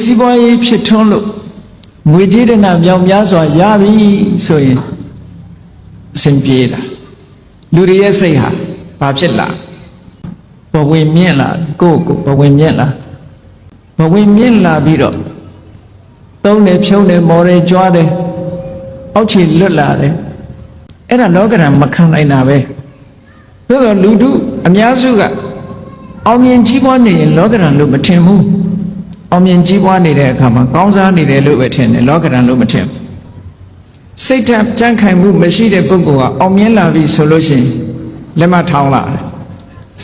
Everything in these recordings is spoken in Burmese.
စီးပွားရေးဖြစ်ထွန်းလို့ငွေကြေးတနာမြောင်များစွာရပြီဆိုရင်အစဉ်ပြေးတာလူတွေရဲ့စိတ်ဟာဘာဖြစ်လာဘဝင်မြင့်လာကိုယ့်ကိုဘဝင်မြင့်လာဘဝင်မြင့်လာပြီးတော့သုံးတယ်ဖြုံးတယ်မော်တယ်ကြွားတယ်အောက်ခြေလွတ်လာတယ်အဲ့ဒါလောကဓာတ်မခံနိုင်တာပဲသို့တော့လူတို့အများစုကအောင်မြင်ကြီးပွားနေရင်လောကဓာတ်လို့မထင်ဘူးအောင်မြင်ကြီးပွားနေတဲ့အခါမှာကောင်းစားနေတယ်လို့ပဲထင်တယ်လောကဓာတ်လို့မထင်ဘူးစိတ်ဓာတ်ကြံ့ခိုင်မှုမရှိတဲ့ပုဂ္ဂိုလ်ကအောင်မြင်လာပြီဆိုလို့ရှိရင်လက်မထောင်းလာတယ်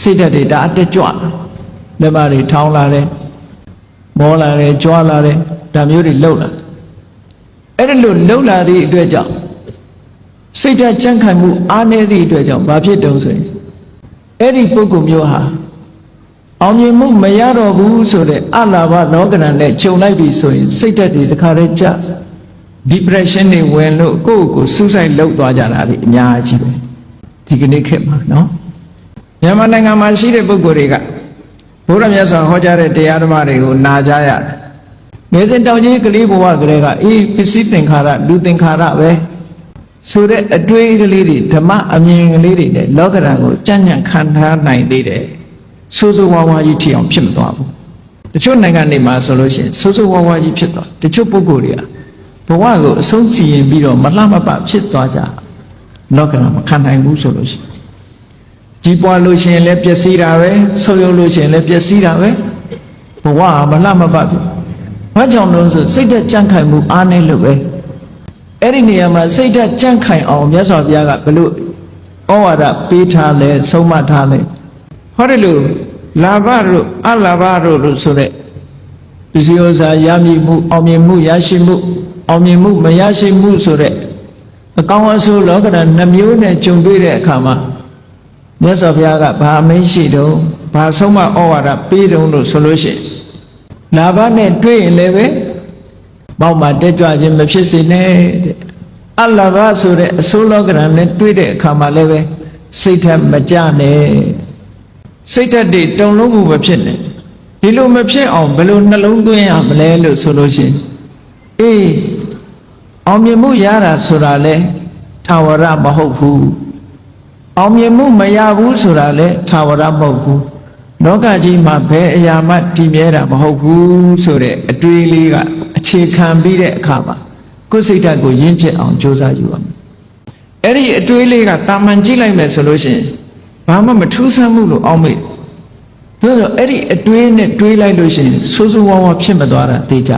စိတ်ဓာတ်တွေဒါအတက်ကြွလက်မတွေထောင်းလာတယ်မောလာတယ်ကြွားလာတယ်ဒါမျိုးတွေလှုပ်လာအဲ့ဒါလို့လှုပ်လာသည့်အတွက်ကြောင့်စိတ်ဓာတ်ကြံ့ခိုင်မှုအားနည်းသည့်အတွက်ကြောင့်ဘာဖြစ်တုံးဆိုရင်အဲ့ဒီပုဂ္ဂိုလ်မျိုးဟာအောင်မြင်မှုမရတော့ဘူးဆိုတဲ့အလာဘလောကဓာတ်နဲ့ခြုံလိုက်ပြီဆိုရင်စိတ်ဓာတ်တွေတခါတည်းကျ depression တွေဝင်လို့ကိုယ့်ကိုစူးစိုက်လုပ်သွားကြတာတွေအများကြီးပဲဒီကနေ့ခေတ်မှာနော်မြန်မာနိုင်ငံမှာရှိတဲ့ပုဂ္ဂိုလ်တွေကဘုရားမြတ်စွာဟောကြားတဲ့တရားဓမ္မတွေကိုနာကြရတယ်ငယ်စဉ်တောင်ကြီးကလေးဘဝကလေးကအေးပစ္စည်းသင်္ခါရလူသင်္ခါရပဲဆိုတဲ့အတွေးကလေးတွေဓမ္မအမြင်ကလေးတွေနဲ့လောကဓာတ်ကိုကြံ့ကြံ့ခံထားနိုင်သေးတယ်ဆိုးဆိုးဝါးဝါးကြီးထီအောင်ဖြစ်မသွားဘူးတချို့နိုင်ငံတွေမှာဆိုလို့ရှိရင်ဆိုးဆိုးဝါးဝါးကြီးဖြစ်သွားတချို့ပုဂ္ဂိုလ်တွေကဘဝကိုအဆုံးစီရင်ပြီးတော့မလှမပဖြစ်သွားကြလောကဓာတ်မခံနိုင်ဘူးဆိုလို့ရှိရင်ကြီးပွားလို့ရှိရင်လည်းပျက်စီးတာပဲဆုပ်ယုပ်လို့ရှိရင်လည်းပျက်စီးတာပဲဘဝမလှမပဖြစ်ဘာကြောင့်လို့ဆိုစိတ်ဓာတ်ကြံ့ခိုင်မှုအားနည်းလို့ပဲအဲ့ဒီနေရာမှာစိတ်ဓာတ်ကြံ့ခိုင်အောင်မြတ်စွာဘုရားကဘလို့ဩဝါဒပေးထားလဲဆုံးမထားလဲဟောတယ်လို့လာဘတို့အလာဘတို့လို့ဆိုတဲ့ပစ္စည်းဥစ္စာရမည်မှုအောင်မြင်မှုရရှိမှုအောင်မြင်မှုမရရှိမှုဆိုတဲ့အကောင်းအဆိုးလောကဓာတ်နှမျိုးနဲ့ကြုံတွေ့တဲ့အခါမှာမြတ်စွာဘုရားကဘာအမိန့်ရှိတုံးဘာဆုံးမဩဝါဒပေးတုံးလို့ဆိုလို့ရှိရင်လာဘနဲ့တွေ့ရင်လည်းပဲပေါက်မှာတက်ကြွခြင်းမဖြစ်စေနဲ့တဲ့အလာဘဆိုတဲ့အဆိုးလောကဓာတ်နဲ့တွေ့တဲ့အခါမှာလည်းပဲစိတ်ဓာတ်မကြနဲ့စိတ်ဓာတ်တွေတုံလုံးမှုမဖြစ်နဲ့ဒီလိုမဖြစ်အောင်ဘယ်လိုနှလုံးသွင်းရမလဲလို့ဆိုလို့ရှိရင်အေးအောင်မြင်မှုရတာဆိုတာလဲထာဝရမဟုတ်ဘူးအောင်မြင်မှုမရဘူးဆိုတာလဲထာဝရမဟုတ်ဘူးလောကကြီးမှာဘယ်အရာမှတည်မြဲတာမဟုတ်ဘူးဆိုတဲ့အတွေးလေးကအခြေခံပြီးတဲ့အခါမှာကိုယ်စိတ်ဓာတ်ကိုရင့်ကျက်အောင်ကြိုးစားယူရမယ်အဲ့ဒီအတွေးလေးကတာမန်ကြည့်လိုက်မယ်ဆိုလို့ရှိရင်ဘာမှမထူးဆန်းဘူးလို့အောက်မေ့ဒါဆိုအဲ့ဒီအတွေးနဲ့တွေးလိုက်လို့ရှိရင်ဆိုးဆိုးဝါးဝါးဖြစ်မသွားတာသိကြ